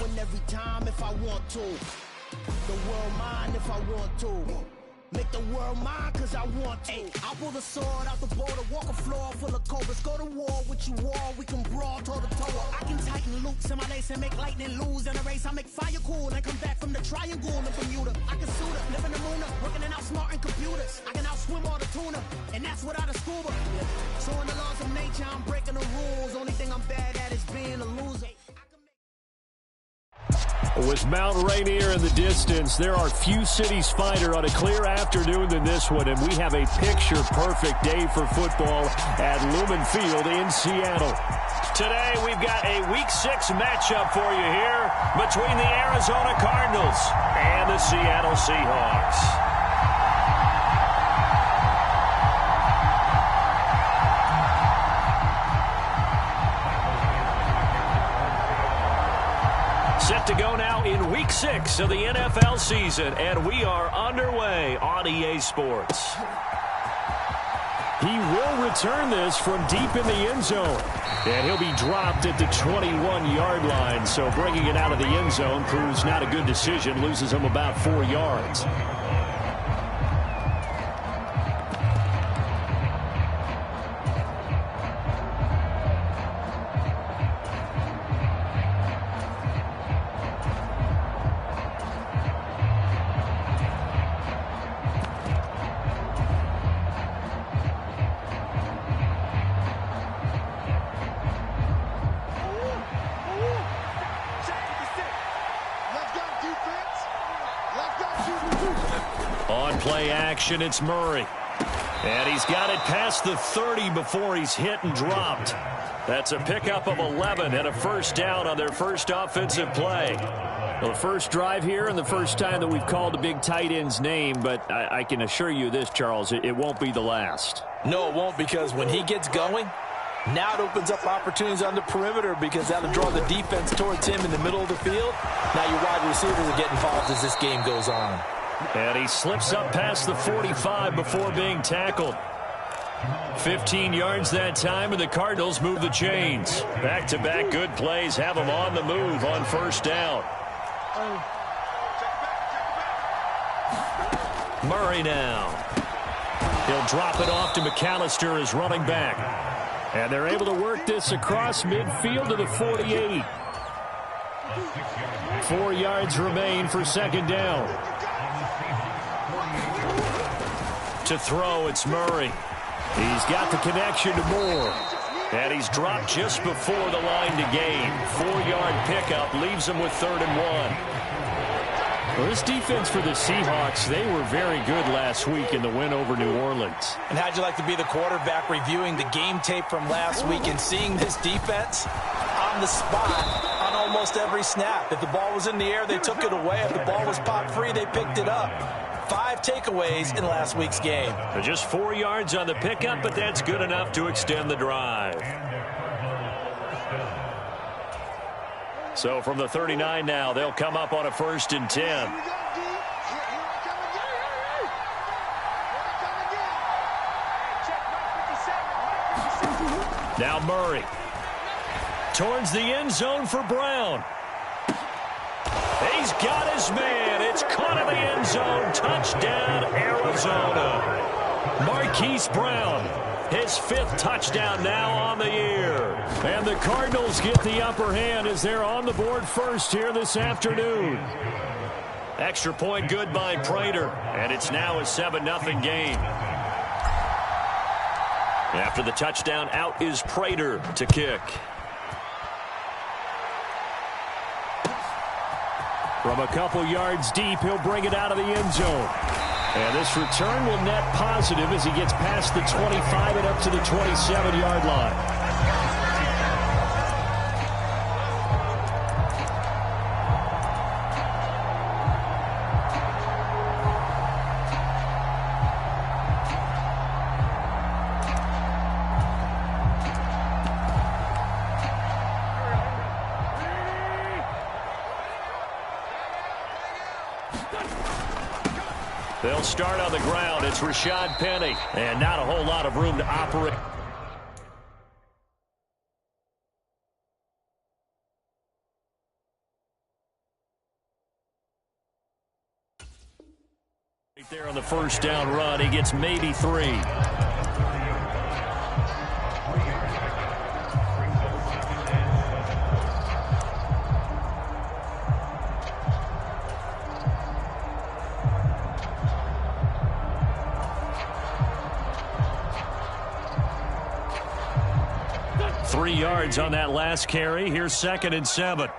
win every time if I want to. The world mine if I want to. Make the world mine cause I want to. I'll pull the sword out the border, walk a floor full of cobras. Go to war with you all, we can brawl toe to toe. I can tighten loops in my lace and make lightning lose in a race. I make fire cool and come back from the triangle in Bermuda. I can suit up, live in the moon, working and outsmarting computers. I can outswim all the tuna, and that's without a scuba. So in the laws of nature, I'm breaking the rules. Only thing I'm bad at is being a loser. With Mount Rainier in the distance, there are few cities finer on a clear afternoon than this one, and we have a picture-perfect day for football at Lumen Field in Seattle. Today, we've got a Week 6 matchup for you here between the Arizona Cardinals and the Seattle Seahawks. Set to go now in Week 6 of the NFL season, and we are underway on EA Sports. He will return this from deep in the end zone, and he'll be dropped at the 21-yard line. So bringing it out of the end zone proves not a good decision, loses him about 4 yards. On play action, it's Murray. And he's got it past the 30 before he's hit and dropped. That's a pickup of 11 and a first down on their first offensive play. Well, the first drive here and the first time that we've called a big tight end's name, but I can assure you this, Charles, it won't be the last. No, it won't, because when he gets going, now it opens up opportunities on the perimeter because that'll draw the defense towards him in the middle of the field. Now your wide receivers will get involved as this game goes on. And he slips up past the 45 before being tackled. 15 yards that time, and the Cardinals move the chains. Back-to-back good plays have them on the move on first down. Murray now. He'll drop it off to McAllister as running back. And they're able to work this across midfield to the 48. 4 yards remain for second down. To throw, it's Murray. He's got the connection to Moore. And he's dropped just before the line to gain. 4-yard pickup leaves him with 3rd and 1. Well, this defense for the Seahawks, they were very good last week in the win over New Orleans. And how'd you like to be the quarterback reviewing the game tape from last week and seeing this defense on the spot on almost every snap? If the ball was in the air, they took it away. If the ball was popped free, they picked it up. 5 takeaways in last week's game. Just 4 yards on the pickup, but that's good enough to extend the drive. So from the 39 now, they'll come up on a 1st and 10. Now Murray. Towards the end zone for Brown. He's got his man. It's caught in the end zone. Touchdown, Arizona. Marquise Brown, his 5th touchdown now on the year. And the Cardinals get the upper hand as they're on the board first here this afternoon. Extra point good by Prater, and it's now a 7-0 game. After the touchdown, out is Prater to kick. From a couple yards deep, he'll bring it out of the end zone. And this return will net positive as he gets past the 25 and up to the 27-yard line. They'll start on the ground. It's Rashad Penny. And not a whole lot of room to operate. Right there on the first down run, he gets maybe 3. Yards on that last carry. Here's 2nd and 7.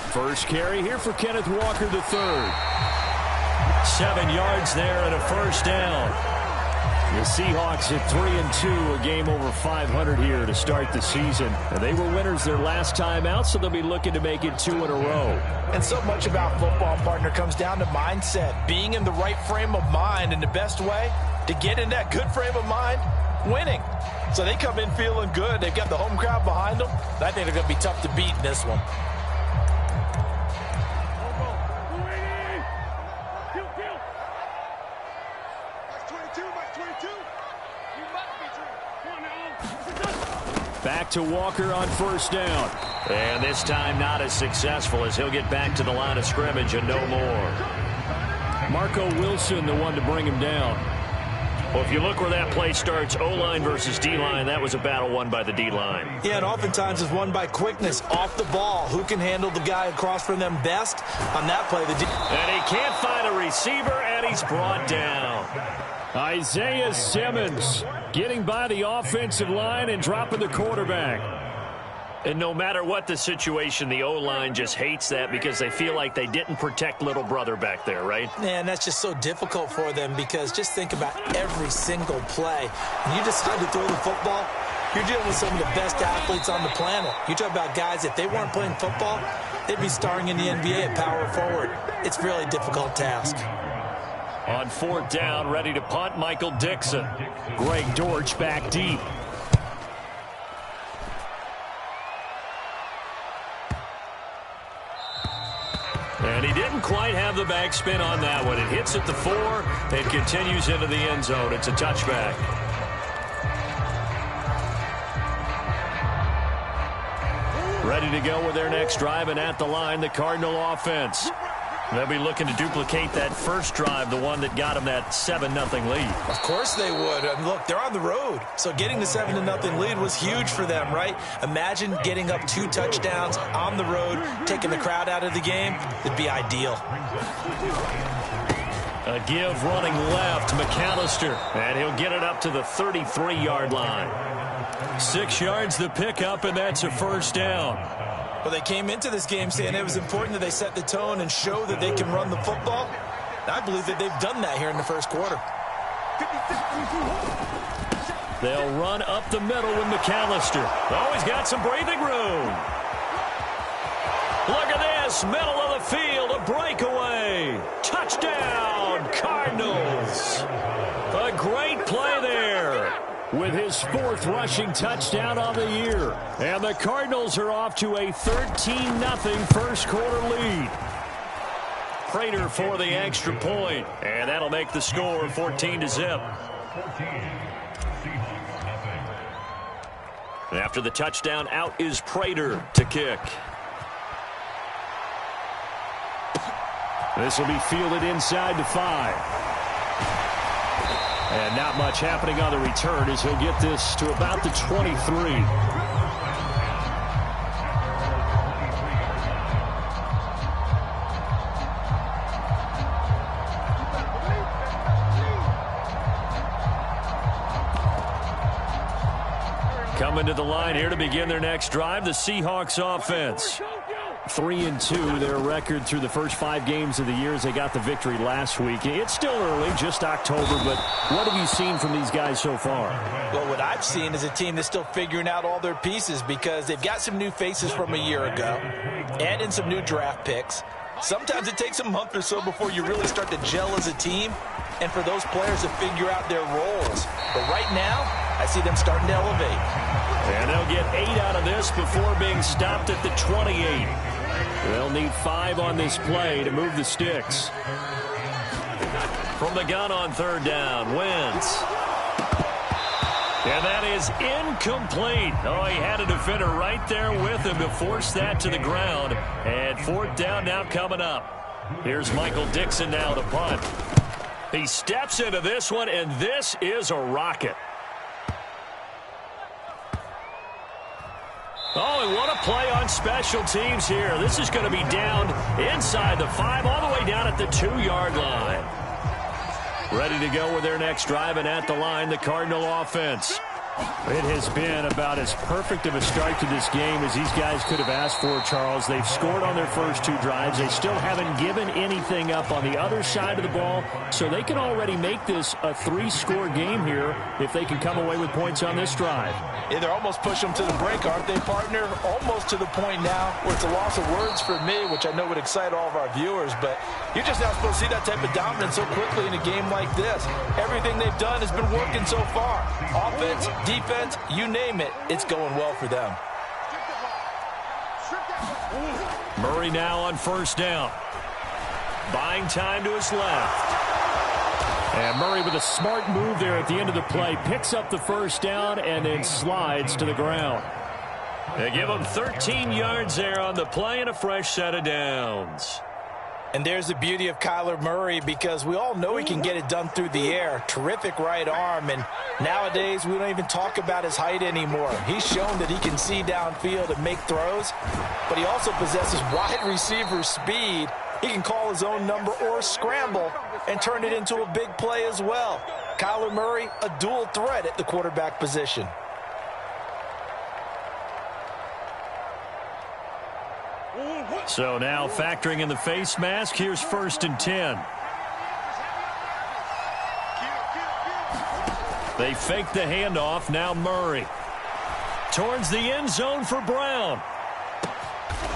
First carry here for Kenneth Walker III. 7 yards there and a first down. The Seahawks at 3-2, a game over 500 here to start the season. And they were winners their last time out, so they'll be looking to make it 2 in a row. And so much about football, partner, comes down to mindset. Being in the right frame of mind, and the best way to get in that good frame of mind, winning. So they come in feeling good. They've got the home crowd behind them. I think they're going to be tough to beat in this one. Back to Walker on first down. And this time not as successful as he'll get back to the line of scrimmage and no more. Marco Wilson, the one to bring him down. Well, if you look where that play starts, O-line versus D-line, that was a battle won by the D-line. Yeah, and oftentimes it's won by quickness off the ball. Who can handle the guy across from them best? On that play, and he can't find a receiver, and he's brought down. Isaiah Simmons getting by the offensive line and dropping the quarterback. And no matter what the situation, the O-line just hates that because they feel like they didn't protect little brother back there, right? Man, that's just so difficult for them because just think about every single play. When you decide to throw the football, you're dealing with some of the best athletes on the planet. You talk about guys, if they weren't playing football, they'd be starring in the NBA at power forward. It's a really difficult task. On 4th down, ready to punt, Michael Dixon. Greg Dortch back deep. And he didn't quite have the backspin on that one. It hits at the 4 and continues into the end zone. It's a touchback. Ready to go with their next drive, and at the line, the Cardinal offense. They'll be looking to duplicate that first drive, the one that got them that 7-0 lead. Of course they would. Look, they're on the road. So getting the 7-0 lead was huge for them, right? Imagine getting up 2 touchdowns on the road, taking the crowd out of the game. It'd be ideal. A give running left, McAllister. And he'll get it up to the 33-yard line. 6 yards the pickup, and that's a first down. Well, they came into this game saying it was important that they set the tone and show that they can run the football. I believe that they've done that here in the first quarter. They'll run up the middle with McAllister. Oh, he's got some breathing room. Look at this, middle of the field, a breakaway. Touchdown, Cardinals. A great play there, with his 4th rushing touchdown on the year. And the Cardinals are off to a 13-0 first quarter lead. Prater for the extra point, and that'll make the score 14-0. After the touchdown, out is Prater to kick. This will be fielded inside the 5. And not much happening on the return as he'll get this to about the 23. Coming to the line here to begin their next drive, the Seahawks offense. 3-2, their record through the first 5 games of the year as they got the victory last week. It's still early, just October, but what have you seen from these guys so far? Well, what I've seen is a team that's still figuring out all their pieces because they've got some new faces from a year ago, add in some new draft picks. Sometimes it takes a month or so before you really start to gel as a team and for those players to figure out their roles. But right now, I see them starting to elevate. And they'll get 8 out of this before being stopped at the 28. They'll need 5 on this play to move the sticks. From the gun on 3rd down, Wentz. And that is incomplete. Oh, he had a defender right there with him to force that to the ground. And 4th down now coming up. Here's Michael Dixon now to punt. He steps into this one, and this is a rocket. Oh, and what a play on special teams here. This is going to be down inside the 5, all the way down at the 2-yard line. Ready to go with their next drive, and at the line, the Cardinal offense. It has been about as perfect of a start to this game as these guys could have asked for, Charles. They've scored on their first 2 drives. They still haven't given anything up on the other side of the ball, so they can already make this a 3-score game here if they can come away with points on this drive. Yeah, they're almost pushing them to the brink, aren't they, partner? Almost to the point now where it's a loss of words for me, which I know would excite all of our viewers, but you're just not supposed to see that type of dominance so quickly in a game like this. Everything they've done has been working so far. Offense, defense, you name it, it's going well for them. Murray now on first down. Buying time to his left. And Murray with a smart move there at the end of the play. Picks up the first down and then slides to the ground. They give him 13 yards there on the play and a fresh set of downs. And there's the beauty of Kyler Murray, because we all know he can get it done through the air. Terrific right arm, and nowadays we don't even talk about his height anymore. He's shown that he can see downfield and make throws, but he also possesses wide receiver speed. He can call his own number or scramble and turn it into a big play as well. Kyler Murray, a dual threat at the quarterback position. So now factoring in the face mask, here's 1st and 10. They fake the handoff. Now Murray. Towards the end zone for Brown.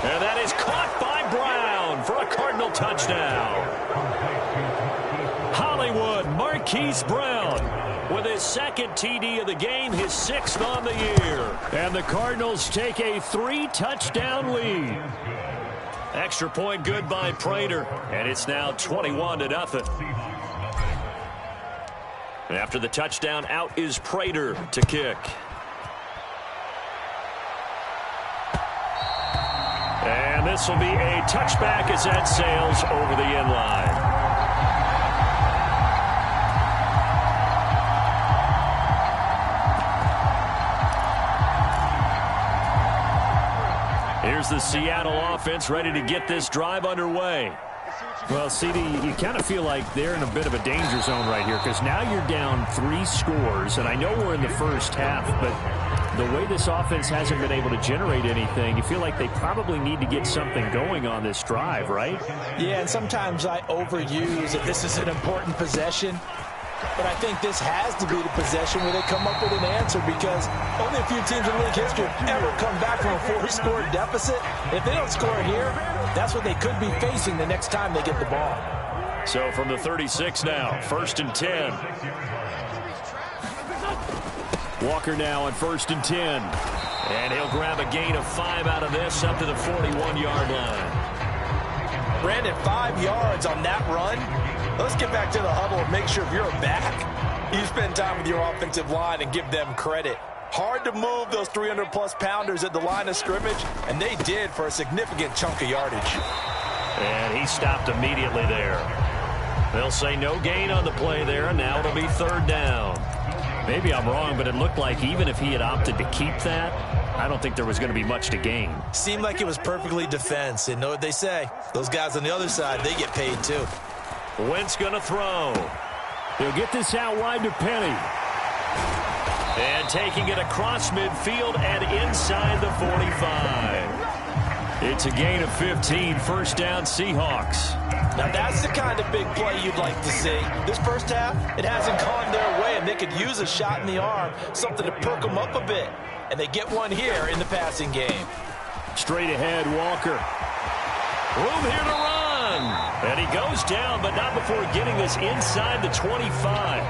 And that is caught by Brown for a Cardinal touchdown. Hollywood Marquise Brown with his 2nd TD of the game, his 6th on the year. And the Cardinals take a 3-touchdown lead. Extra point good by Prater, and it's now 21-0. After the touchdown, out is Prater to kick. And this will be a touchback as that sails over the end line. Here's the Seattle offense ready to get this drive underway. Well, CD, you kind of feel like they're in a bit of a danger zone right here, because now you're down 3 scores, and I know we're in the first half, but the way this offense hasn't been able to generate anything, you feel like they probably need to get something going on this drive, right? Yeah, and sometimes I overuse if this is an important possession. But I think this has to be the possession where they come up with an answer, because only a few teams in league history have ever come back from a 4-score deficit. If they don't score here, that's what they could be facing the next time they get the ball. So from the 36 now, 1st and 10. Walker now on 1st and 10. And he'll grab a gain of 5 out of this up to the 41-yard line. Brandon, 5 yards on that run. Let's get back to the huddle and make sure if you're a back, you spend time with your offensive line and give them credit. Hard to move those 300-plus pounders at the line of scrimmage, and they did for a significant chunk of yardage. And he stopped immediately there. They'll say no gain on the play there, and now it'll be 3rd down. Maybe I'm wrong, but it looked like even if he had opted to keep that, I don't think there was going to be much to gain. Seemed like it was perfectly defense, and know what they say. Those guys on the other side, they get paid too. Wentz going to throw. He'll get this out wide to Penny. And taking it across midfield and inside the 45. It's a gain of 15, 1st down Seahawks. Now that's the kind of big play you'd like to see. This first half, it hasn't gone their way, and they could use a shot in the arm, something to perk them up a bit. And they get one here in the passing game. Straight ahead, Walker. Room here to run. And he goes down, but not before getting this inside the 25.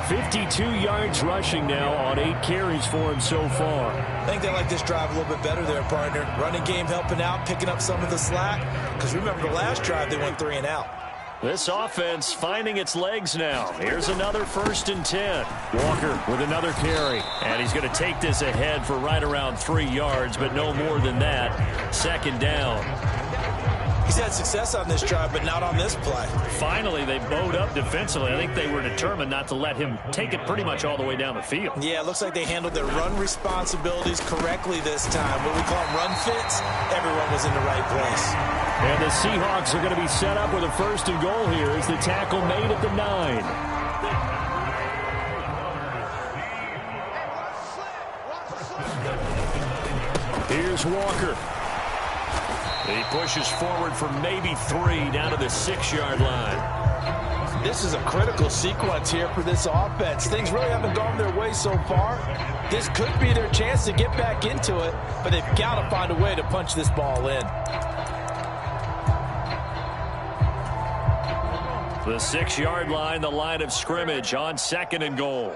52 yards rushing now on 8 carries for him so far. I think they like this drive a little bit better there, partner. Running game helping out, picking up some of the slack. Because remember the last drive, they went 3 and out. This offense finding its legs now. Here's another 1st and 10. Walker with another carry. And he's going to take this ahead for right around 3 yards, but no more than that. 2nd down. He's had success on this drive, but not on this play. Finally, they bowed up defensively. I think they were determined not to let him take it pretty much all the way down the field. Yeah, it looks like they handled their run responsibilities correctly this time. What we call them run fits, everyone was in the right place. And the Seahawks are going to be set up with a 1st and goal here as the tackle made at the 9. Here's Walker. He pushes forward for maybe 3 down to the 6-yard line. This is a critical sequence here for this offense. Things really haven't gone their way so far. This could be their chance to get back into it, but they've got to find a way to punch this ball in. The 6-yard line, the line of scrimmage on 2nd and goal.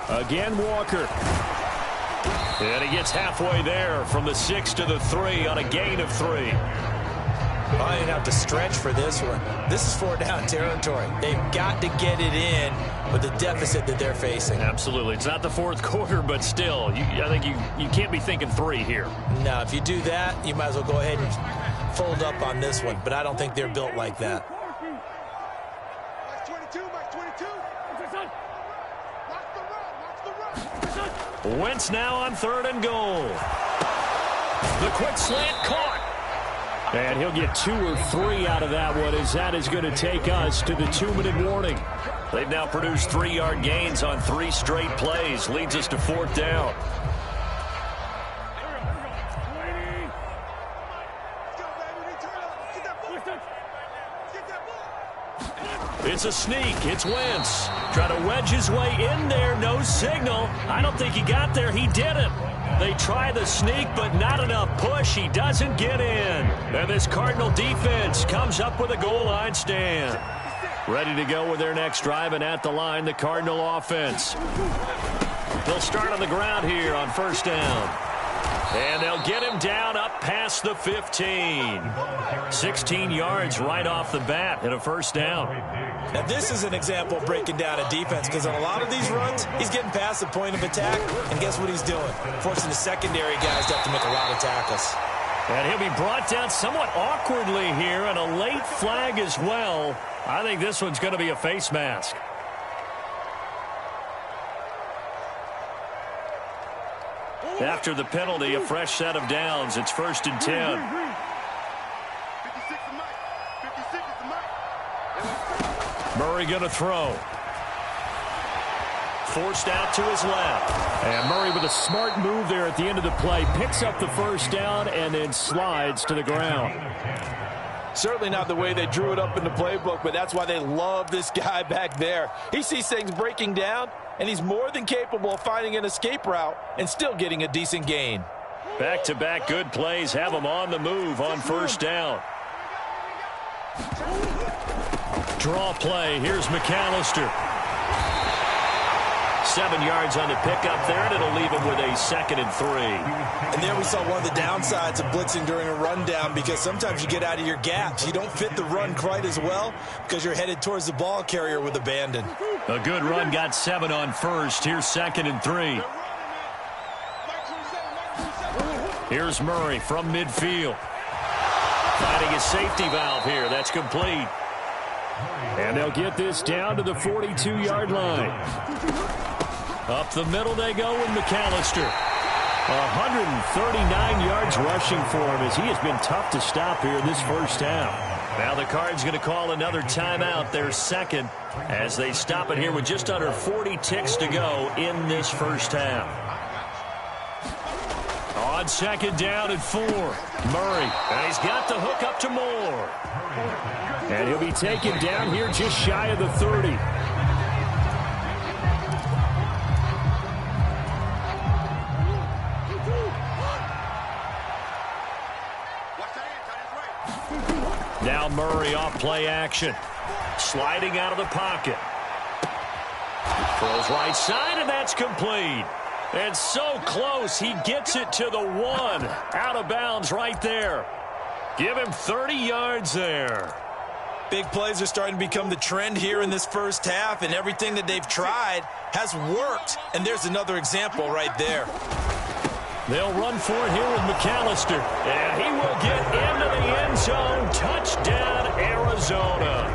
Again, Walker. And he gets halfway there from the 6 to the 3 on a gain of 3. I didn't have to stretch for this one. This is 4-down territory. They've got to get it in with the deficit that they're facing. Absolutely. It's not the 4th quarter, but still, I think you can't be thinking 3 here. No, if you do that, you might as well go ahead and fold up on this one. But I don't think they're built like that. Wentz now on 3rd and goal. The quick slant caught. And he'll get 2 or 3 out of that one, as that is going to take us to the 2-minute warning. They've now produced 3-yard gains on 3 straight plays. Leads us to 4th down. It's a sneak. It's Wentz. Trying to wedge his way in there. No signal. I don't think he got there. He didn't. They try the sneak, but not enough push. He doesn't get in. And this Cardinal defense comes up with a goal line stand. Ready to go with their next drive, and at the line, the Cardinal offense. They'll start on the ground here on 1st down. And they'll get him down up past the 15. 16 yards right off the bat and a 1st down. Now, this is an example of breaking down a defense, because on a lot of these runs, he's getting past the point of attack, and guess what he's doing? Forcing the secondary guys to have to make a lot of tackles. And he'll be brought down somewhat awkwardly here, and a late flag as well. I think this one's going to be a face mask. After the penalty, a fresh set of downs. It's 1st and 10. Murray going to throw. Forced out to his left. And Murray with a smart move there at the end of the play. Picks up the 1st down and then slides to the ground. Certainly not the way they drew it up in the playbook, but that's why they love this guy back there. He sees things breaking down, and he's more than capable of finding an escape route and still getting a decent gain. Back-to-back good plays have him on the move on 1st down. Draw play. Here's McAllister. 7 yards on the pickup there, and it'll leave him with a 2nd and 3. And there we saw one of the downsides of blitzing during a rundown, because sometimes you get out of your gaps. You don't fit the run quite as well because you're headed towards the ball carrier with abandon. A good run, got 7 on 1st. Here's 2nd and 3. Here's Murray from midfield. Finding his safety valve here. That's complete. And they'll get this down to the 42-yard line. Up the middle they go with McAllister. 139 yards rushing for him, as he has been tough to stop here in this 1st half. Now the Cards going to call another timeout, their 2nd, as they stop it here with just under 40 ticks to go in this 1st half. On 2nd down and 4. Murray, and he's got the hook up to Moore. And he'll be taken down here just shy of the 30. Now Murray off play action. Sliding out of the pocket. Throws right side, and that's complete. And so close, he gets it to the 1. Out of bounds right there. Give him 30 yards there. Big plays are starting to become the trend here in this 1st half, and everything that they've tried has worked. And there's another example right there. They'll run for it here with McAllister. And he will get into the end zone. Touchdown, Arizona.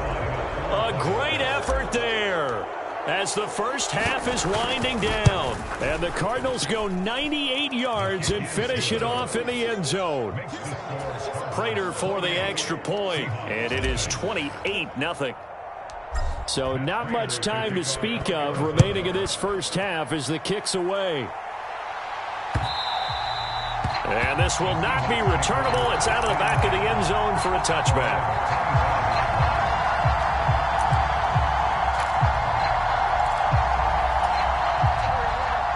A great effort there as the first half is winding down. And the Cardinals go 98 yards and finish it off in the end zone. Prater for the extra point, and it is 28-0. So not much time to speak of remaining in this first half as the kick's away. And this will not be returnable. It's out of the back of the end zone for a touchback.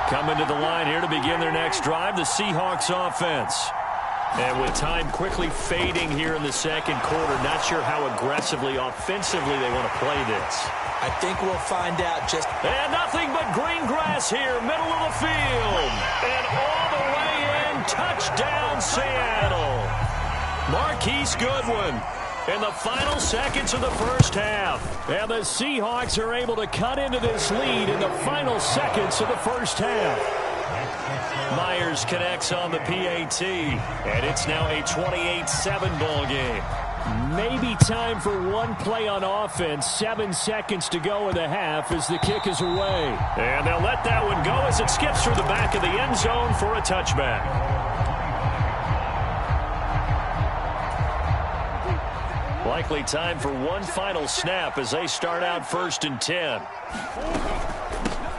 Coming to the line here to begin their next drive, the Seahawks offense. And with time quickly fading here in the second quarter, not sure how aggressively, offensively they want to play this. I think we'll find out just... And nothing but green grass here, middle of the field. And all the way in, touchdown Seattle. Marquise Goodwin in the final seconds of the first half. And the Seahawks are able to cut into this lead in the final seconds of the first half. Myers connects on the PAT, and it's now a 28-7 ball game. Maybe time for one play on offense. 7 seconds to go in the half as the kick is away. And they'll let that one go as it skips through the back of the end zone for a touchback. Likely time for one final snap as they start out 1st and 10.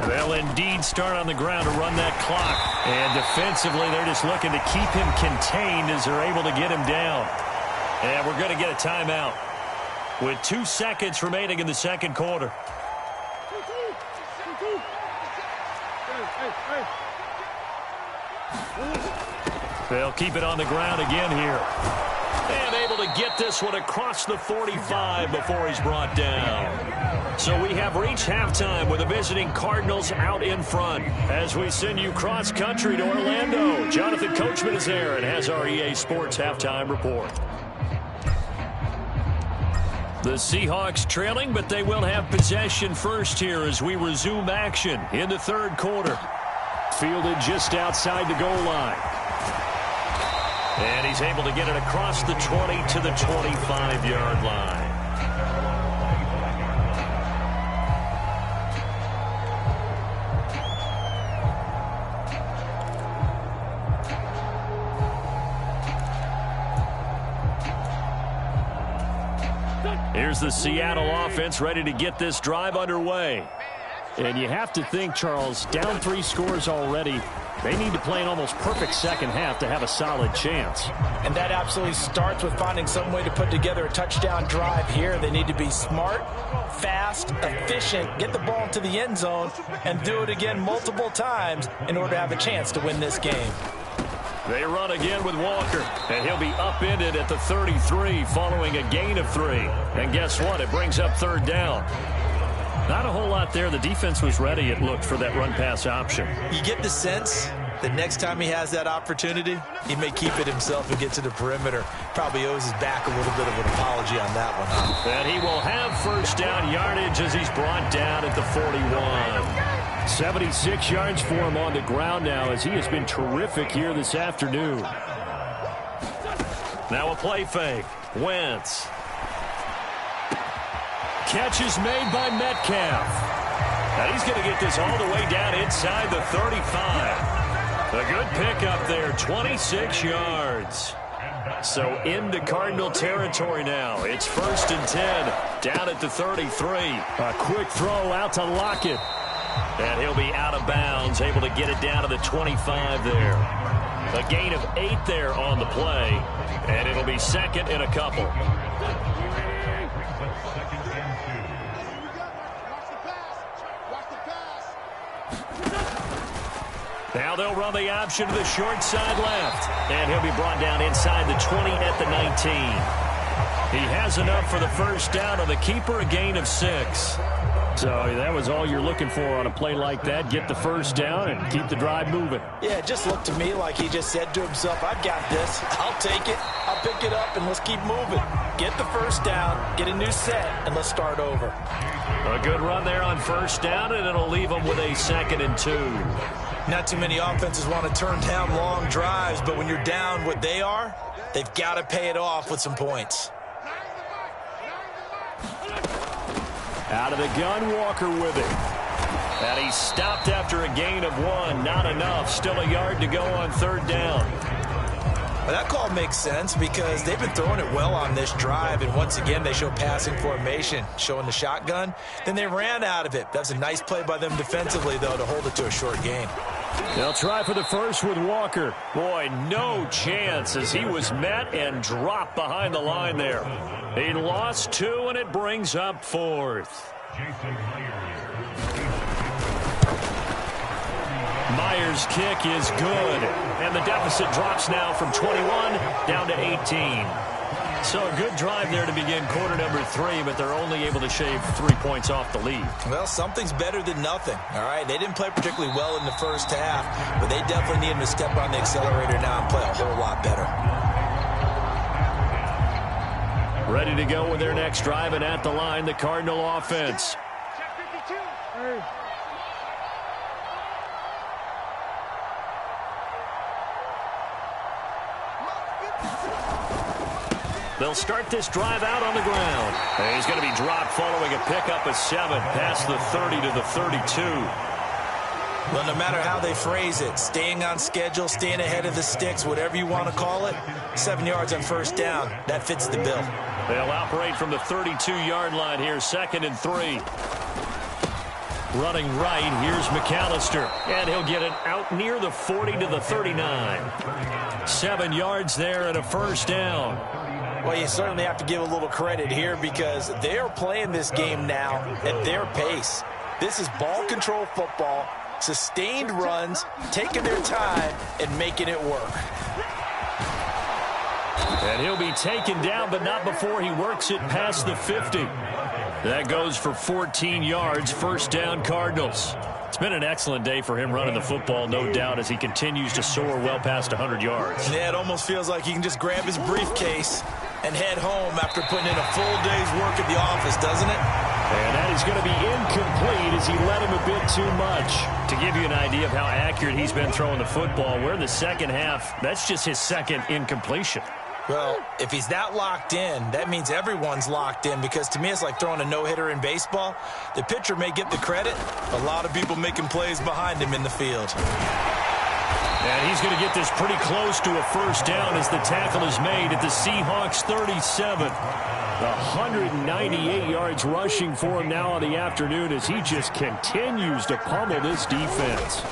They'll indeed start on the ground to run that clock. And defensively, they're just looking to keep him contained as they're able to get him down. And we're going to get a timeout with 2 seconds remaining in the second quarter. They'll keep it on the ground again here. And able to get this one across the 45 before he's brought down. So we have reached halftime with the visiting Cardinals out in front. As we send you cross-country to Orlando, Jonathan Coachman is there and has our EA Sports halftime report. The Seahawks trailing, but they will have possession first here as we resume action in the third quarter. Fielded just outside the goal line. And he's able to get it across the 20 to the 25-yard line. Here's the Seattle offense ready to get this drive underway. And you have to think, Charles, down 3 scores already. They need to play an almost perfect second half to have a solid chance. And that absolutely starts with finding some way to put together a touchdown drive here. They need to be smart, fast, efficient, get the ball into the end zone, and do it again multiple times in order to have a chance to win this game. They run again with Walker, and he'll be upended at the 33 following a gain of 3. And guess what? It brings up 3rd down. Not a whole lot there. The defense was ready, it looked, for that run-pass option. You get the sense that next time he has that opportunity, he may keep it himself and get to the perimeter. Probably owes his back a little bit of an apology on that one, huh? And he will have 1st down yardage as he's brought down at the 41. 76 yards for him on the ground now as he has been terrific here this afternoon. Now a play fake. Wentz. Catch is made by Metcalf. Now he's going to get this all the way down inside the 35. A good pickup there, 26 yards. So into Cardinal territory now. It's 1st and 10, down at the 33. A quick throw out to Lockett. And he'll be out of bounds, able to get it down to the 25 there. A gain of 8 there on the play, and it'll be 2nd and a couple. Now they'll run the option to the short side left. And he'll be brought down inside the 20 at the 19. He has enough for the 1st down on the keeper, a gain of 6. So that was all you're looking for on a play like that. Get the 1st down and keep the drive moving. Yeah, it just looked to me like he just said to himself, I've got this. I'll take it. I'll pick it up, and let's keep moving. Get the 1st down, get a new set, and let's start over. A good run there on 1st down, and it'll leave him with a 2nd and 2. Not too many offenses want to turn down long drives, but when you're down what they are, they've got to pay it off with some points. Out of the gun, Walker with it. And he stopped after a gain of 1. Not enough. Still a yard to go on 3rd down. Well, that call makes sense because they've been throwing it well on this drive, and once again they show passing formation, showing the shotgun. Then they ran out of it. That's a nice play by them defensively, though, to hold it to a short gain. They'll try for the first with Walker. Boy, no chance as he was met and dropped behind the line there. He lost 2, and it brings up 4th. Myers' kick is good, and the deficit drops now from 21 down to 18. So a good drive there to begin quarter number 3, but they're only able to shave 3 points off the lead. Well, something's better than nothing, all right? They didn't play particularly well in the first half, but they definitely need him to step on the accelerator now and play a whole lot better. Ready to go with their next drive, and at the line, the Cardinal offense. They'll start this drive out on the ground. And he's going to be dropped following a pickup of 7 past the 30 to the 32. Well, no matter how they phrase it, staying on schedule, staying ahead of the sticks, whatever you want to call it, 7 yards on 1st down, that fits the bill. They'll operate from the 32-yard line here, 2nd and 3. Running right, here's McAllister, and he'll get it out near the 40 to the 39. 7 yards there and a 1st down. Well, you certainly have to give a little credit here because they're playing this game now at their pace. This is ball control football, sustained runs, taking their time and making it work. And he'll be taken down, but not before he works it past the 50. That goes for 14 yards, 1st down Cardinals. It's been an excellent day for him running the football, no doubt, as he continues to soar well past 100 yards. Yeah, it almost feels like he can just grab his briefcase and head home after putting in a full day's work at the office, doesn't it? And that is going to be incomplete as he led him a bit too much. To give you an idea of how accurate he's been throwing the football, we're in the second half. That's just his 2nd incompletion. Well, if he's that locked in, that means everyone's locked in because to me it's like throwing a no-hitter in baseball. The pitcher may get the credit, a lot of people making plays behind him in the field. And he's going to get this pretty close to a 1st down as the tackle is made at the Seahawks 37. 198 yards rushing for him now on the afternoon as he just continues to pummel this defense.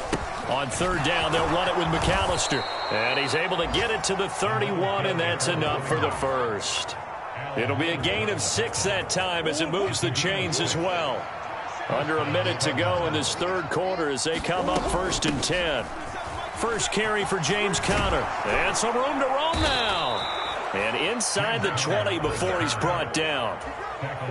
On 3rd down, they'll run it with McAllister. And he's able to get it to the 31, and that's enough for the 1st. It'll be a gain of 6 that time as it moves the chains as well. Under a minute to go in this 3rd quarter as they come up 1st and 10. First carry for James Conner. And some room to roam now. And inside the 20 before he's brought down.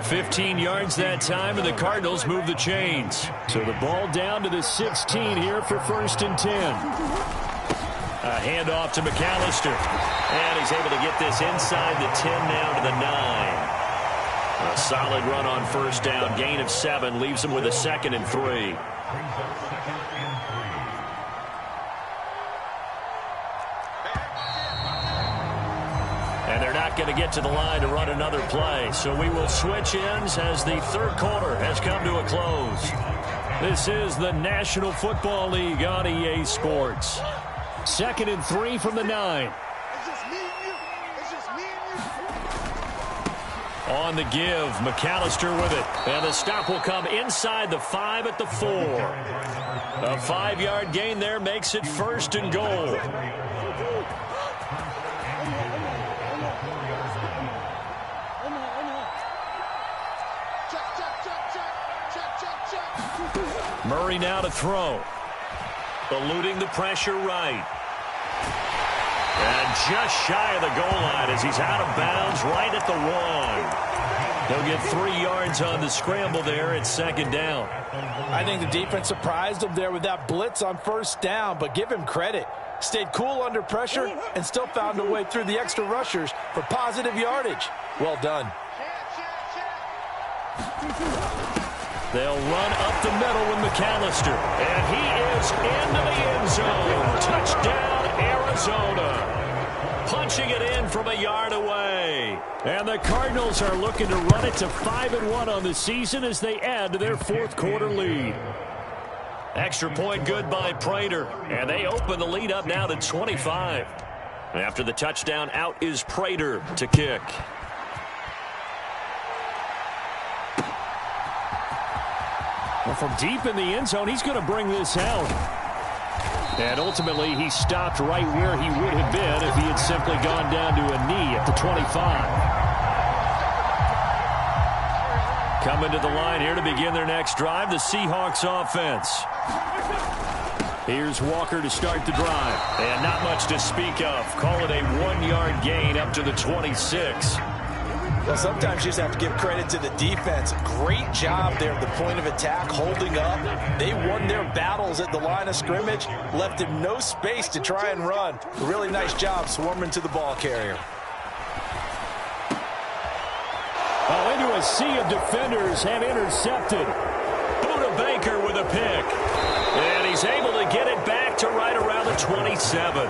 15 yards that time, and the Cardinals move the chains. So the ball down to the 16 here for 1st and 10. A handoff to McAllister. And he's able to get this inside the 10 now to the 9. A solid run on 1st down. Gain of 7 leaves him with a 2nd and 3. And they're not going to get to the line to run another play. So we will switch ends as the 3rd quarter has come to a close. This is the National Football League on EA Sports. 2nd and 3 from the 9. On the give, McAllister with it. And the stop will come inside the 5 at the 4. A 5-yard gain there makes it 1st and goal. Murray now to throw. Eluding the pressure right. And just shy of the goal line as he's out of bounds right at the 1. He'll get 3 yards on the scramble there at 2nd down. I think the defense surprised him there with that blitz on 1st down, but give him credit. Stayed cool under pressure and still found a way through the extra rushers for positive yardage. Well done. They'll run up the middle with McAllister. And he is into the end zone. Touchdown, Arizona. Punching it in from a yard away. And the Cardinals are looking to run it to 5-1 on the season as they add to their fourth quarter lead. Extra point good by Prater. And they open the lead up now to 25. After the touchdown, out is Prater to kick. Well, from deep in the end zone, he's going to bring this out. And ultimately, he stopped right where he would have been if he had simply gone down to a knee at the 25. Coming to the line here to begin their next drive, the Seahawks offense. Here's Walker to start the drive. And not much to speak of. Call it a 1-yard gain up to the 26. Well, sometimes you just have to give credit to the defense. Great job there at the point of attack, holding up. They won their battles at the line of scrimmage, left him no space to try and run. A really nice job swarming to the ball carrier. Oh, into a sea of defenders and intercepted. Buda Baker with a pick. And he's able to get it back to right around the 27.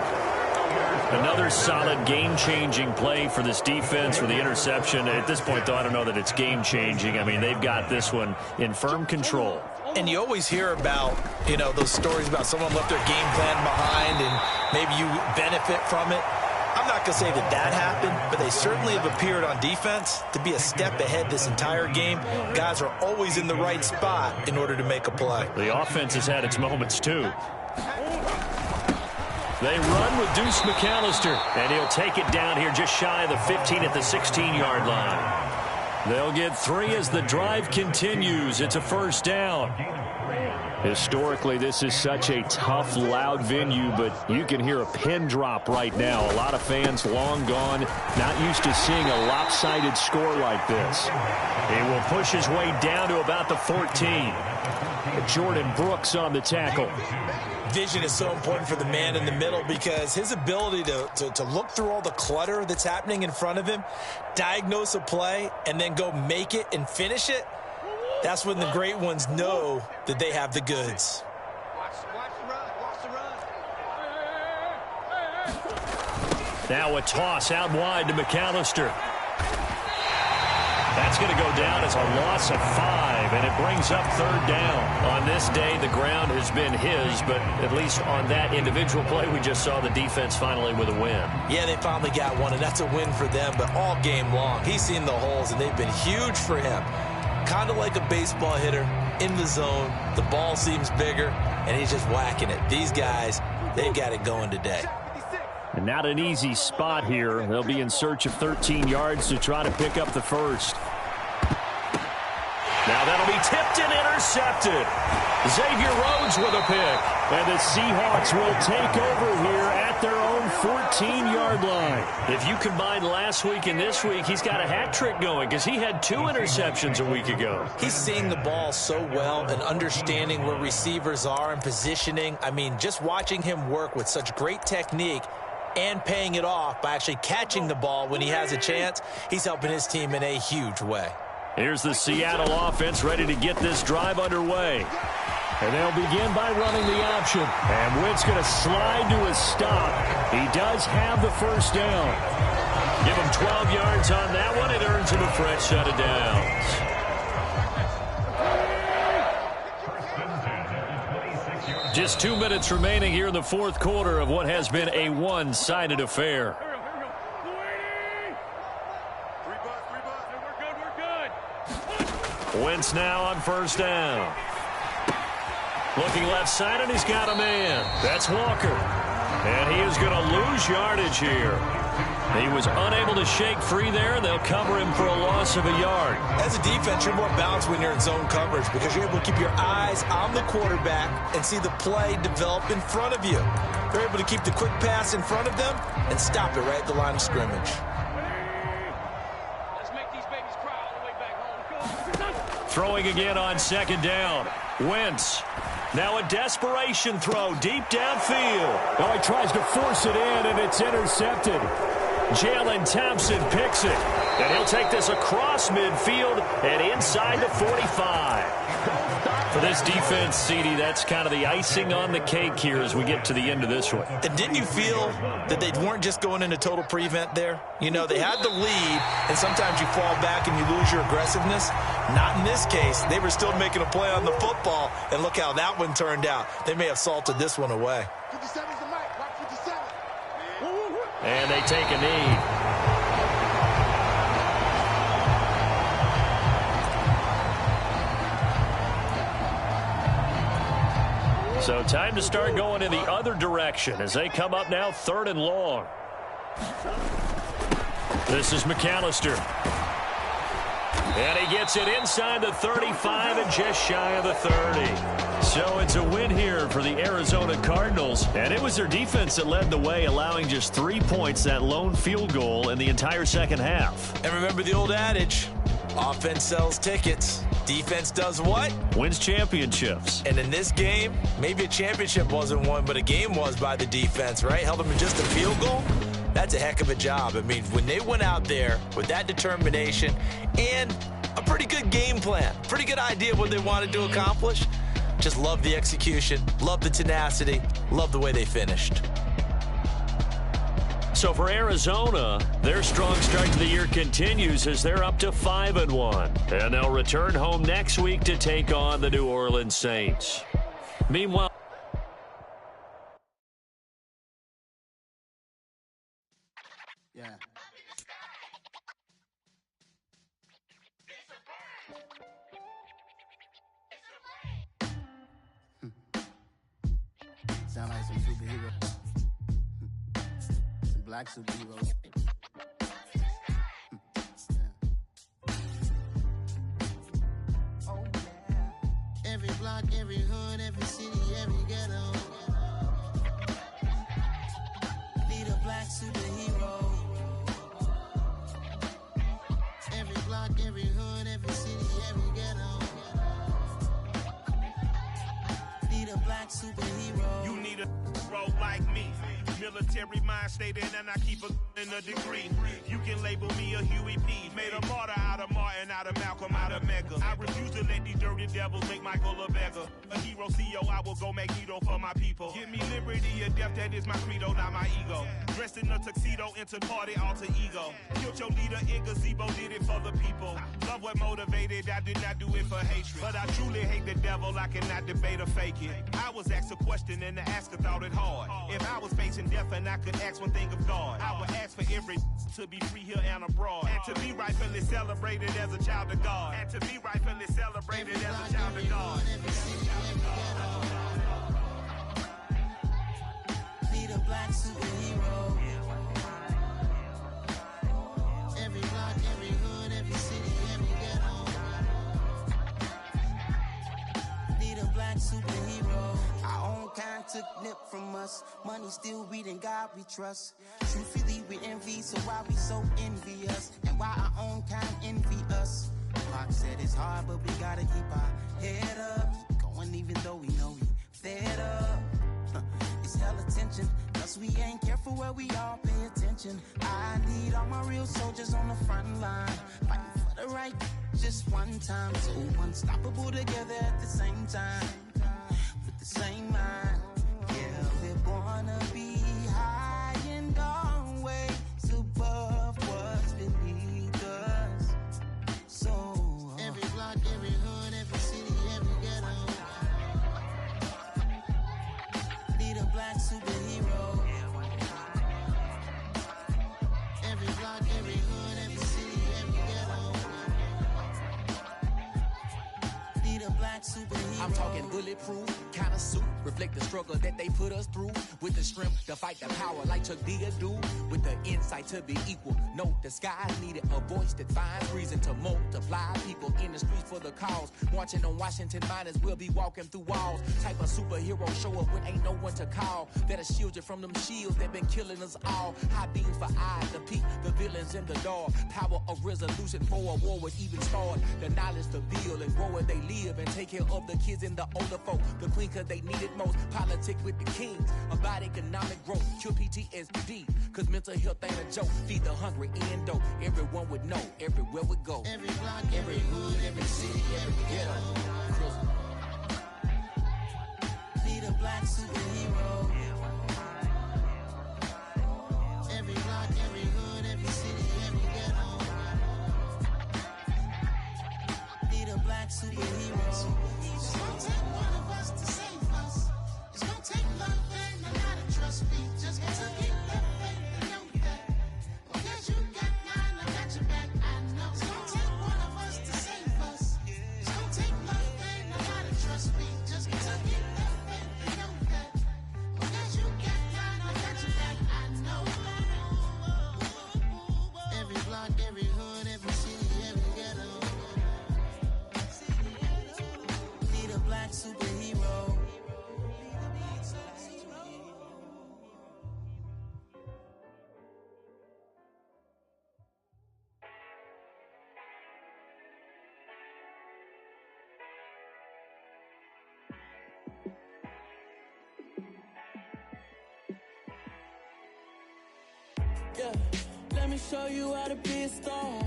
Another solid game-changing play for this defense for the interception. At this point, though, I don't know that it's game-changing. I mean, they've got this one in firm control. And you always hear about, those stories about someone left their game plan behind and maybe you benefit from it. I'm not going to say that that happened, but they certainly have appeared on defense to be a step ahead this entire game. Guys are always in the right spot in order to make a play. The offense has had its moments, too. They run with Deuce McAllister, and he'll take it down here just shy of the 15 at the 16-yard line. They'll get 3 as the drive continues. It's a first down. Historically, this is such a tough, loud venue, but you can hear a pin drop right now. A lot of fans long gone, not used to seeing a lopsided score like this. He will push his way down to about the 14. Jordan Brooks on the tackle. Vision is so important for the man in the middle because his ability to look through all the clutter that's happening in front of him, diagnose a play, and then go make it and finish it, that's when the great ones know that they have the goods. Now a toss out wide to McAllister. That's going to go down as a loss of 5, and it brings up third down. On this day, the ground has been his, but at least on that individual play, we just saw the defense finally with a win. Yeah, they finally got one, and that's a win for them, but all game long, he's seen the holes, and they've been huge for him. Kind of like a baseball hitter in the zone. The ball seems bigger, and he's just whacking it. These guys, they've got it going today. And not an easy spot here. They'll be in search of 13 yards to try to pick up the first. Now that'll be tipped and intercepted. Xavier Rhodes with a pick. And the Seahawks will take over here at their own 14-yard line. If you combine last week and this week, he's got a hat trick going because he had 2 interceptions a week ago. He's seeing the ball so well and understanding where receivers are and positioning. I mean, just watching him work with such great technique and paying it off by actually catching the ball when he has a chance, he's helping his team in a huge way. Here's the Seattle offense ready to get this drive underway. And they'll begin by running the option. And Wentz going to slide to a stop. He does have the first down. Give him 12 yards on that one. It earns him a fresh set of downs. Just 2 minutes remaining here in the fourth quarter of what has been a one-sided affair. Wentz now on first down. Looking left side, and he's got a man. That's Walker. And he is going to lose yardage here. He was unable to shake free there. They'll cover him for a loss of a yard. As a defense, you're more balanced when you're in zone coverage because you're able to keep your eyes on the quarterback and see the play develop in front of you. You're able to keep the quick pass in front of them and stop it right at the line of scrimmage. Throwing again on second down. Wentz. Now a desperation throw deep downfield. Oh, he tries to force it in, and it's intercepted. Jalen Thompson picks it. And he'll take this across midfield and inside the 45. For this defense, CD, that's kind of the icing on the cake here as we get to the end of this one. And didn't you feel that they weren't just going into total prevent there? You know, they had the lead, and sometimes you fall back and you lose your aggressiveness. Not in this case. They were still making a play on the football, and look how that one turned out. They may have salted this one away. 57's the mic. Watch 57. And they take a knee. So time to start going in the other direction as they come up now 3rd and long. This is McAllister. And he gets it inside the 35 and just shy of the 30. So it's a win here for the Arizona Cardinals. And it was their defense that led the way, allowing just 3 points, that lone field goal in the entire second half. And remember the old adage, offense sells tickets. Defense does what? Wins championships. And in this game, maybe a championship wasn't won, but a game was by the defense, right? Held them to just a field goal. That's a heck of a job. I mean, when they went out there with that determination and a pretty good game plan, pretty good idea of what they wanted to accomplish, just love the execution, love the tenacity, love the way they finished. So for Arizona, their strong start to the year continues as they're up to 5-1. And they'll return home next week to take on the New Orleans Saints. Meanwhile, Yeah. Sound like some superheroes. Some black superheroes. Oh, yeah. Every block, every hood, every city, every ghetto. Need a black superhero. Every block, every hood, every city, every ghetto. Need a black superhero. You need a role like me. Military mind stated, and I keep in a degree. You can label me a Huey P. Made a martyr out of Martin, out of Malcolm, out of Mega. I refuse to let these dirty devils make Michael a beggar. A hero CEO, I will go Magneto for my people. Give me liberty or death, that is my credo, not my ego. Dressed in a tuxedo, enter party, alter ego. Killed your leader in gazebo, did it for the people. Love what motivated, I did not do it for hatred. But I truly hate the devil, I cannot debate or fake it. I was asked a question and the asker thought it hard. If I was facing death and I could ask one thing of God, I would ask for every to be free here and abroad, and to be rightfully celebrated as a child of God, and to be rightfully celebrated as a child of God. Need a black superhero. Every block, every hood, every city, every ghetto. Need a black superhero. Our own kind took nip from us. Money still reading God we trust. Truthfully we envy, so why we so envious? And why our own kind envy us? Pac said it's hard, but we gotta keep our head up. Going even though we know we fed up. It's hell attention, cause we ain't careful where we all pay attention. I need all my real soldiers on the front line, fighting for the right just one time. So unstoppable together at the same time, with the same mind. Yeah, we're gonna be high and always above what's beneath us. So every block, every hood, every city, every ghetto. Need a black superhero. Every block, every hood, every city, every ghetto. Need a black superhero. I'm talking bulletproof kind of suit, reflect the struggle that they put us through, with the strength to fight the power like Chuck D do, with the insight to be equal. Note the sky needed a voice that finds reason to multiply people in the streets for the cause. Marching on Washington miners, we'll be walking through walls. Type of superhero show up when ain't no one to call, that'll shield you from them shields that been killing us all. High beams for eyes to peek the villains in the dark. Power of resolution for a war would even start. The knowledge to build and grow where they live and take take care of the kids and the older folk. The queen cause they need it most. Politic with the kings. About economic growth. Cure PTSD. Cause mental health ain't a joke. Feed the hungry and dope. Everyone would know. Everywhere we go. Every block, every hood, every city, every ghetto. Need a black superhero. Every block, every hood, every city, every ghetto. Need a black superhero. It's gonna take one of us to save us. It's gonna take love and a lot of trust me. Just to keep the faith and know that. Because you got mine, I got your back, I know. It's gonna take one of us to save us. It's gonna take love and a lot of trust me. Just to keep the faith and know that. Because you got mine, I got your back, I know. Every block, every hood, every city, every ghetto. Need a black superhero. Yeah, let me show you how to be a star.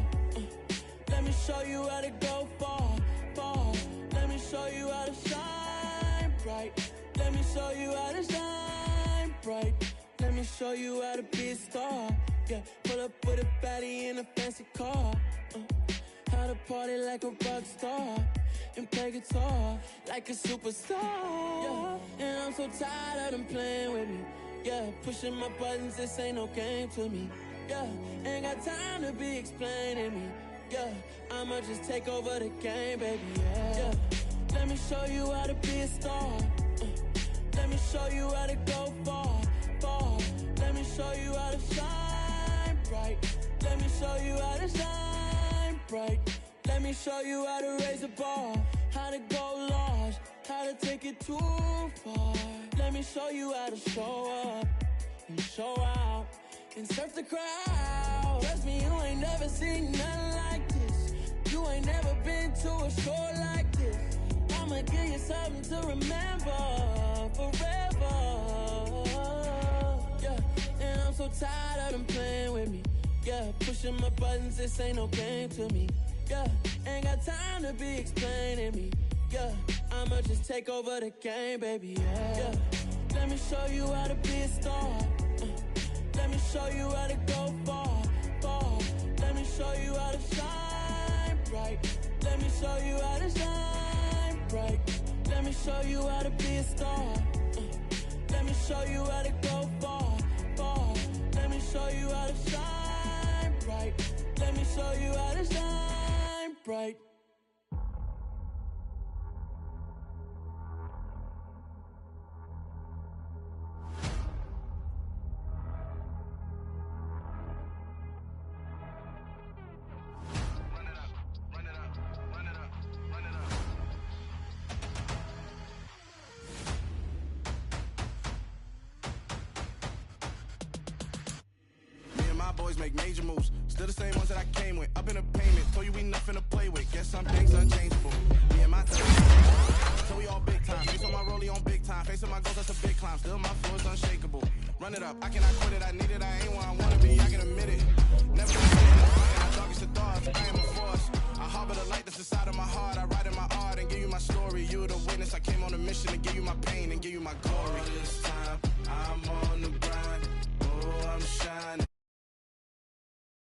Let me show you how to go far, far. Let me show you how to shine bright. Let me show you how to shine bright. Let me show you how to be a star. Yeah, pull up with a baddie in a fancy car. How to party like a rock star and play guitar like a superstar. Yeah, and I'm so tired of them playing with me. Yeah, pushing my buttons, this ain't no game to me. Yeah, ain't got time to be explaining me. Yeah, I'ma just take over the game, baby. Yeah, let me show you how to be a star. Let me show you how to go far, far. Let me show you how to shine bright. Let me show you how to shine bright. Let me show you how to raise the bar, how to go large, how to take it too far. Let me show you how to show up and show out and surf the crowd. Trust me, you ain't never seen nothing like this. You ain't never been to a show like this. I'ma give you something to remember forever. Yeah, and I'm so tired of them playing with me. Yeah, pushing my buttons, this ain't no game to me. Yeah, ain't got time to be explaining me. Yeah, I'ma just take over the game, baby. Yeah, let me show you how to be a star. Let me show you how to go far, far. Let me show you how to shine bright. Let me show you how to shine bright. Let me show you how to be a star. Let me show you how to go far, far. Let me show you how to shine bright. Let me show you how to shine bright. Boys make major moves, still the same ones that I came with. Up in the payment, told you we nothing to play with. Guess some things unchangeable. Me and my team, so we all big time. Face on my rollie on big time. Face on my goals, that's a big climb. Still my flow is unshakable. Run it up, I cannot quit it. I need it, I ain't where I wanna be. I can admit it. Never been in the fight, my darkest of thoughts. I am a force. I harbor the light that's inside of my heart. I write in my art and give you my story. You were the witness. I came on a mission to give you my pain and give you my glory. All this time, I'm on.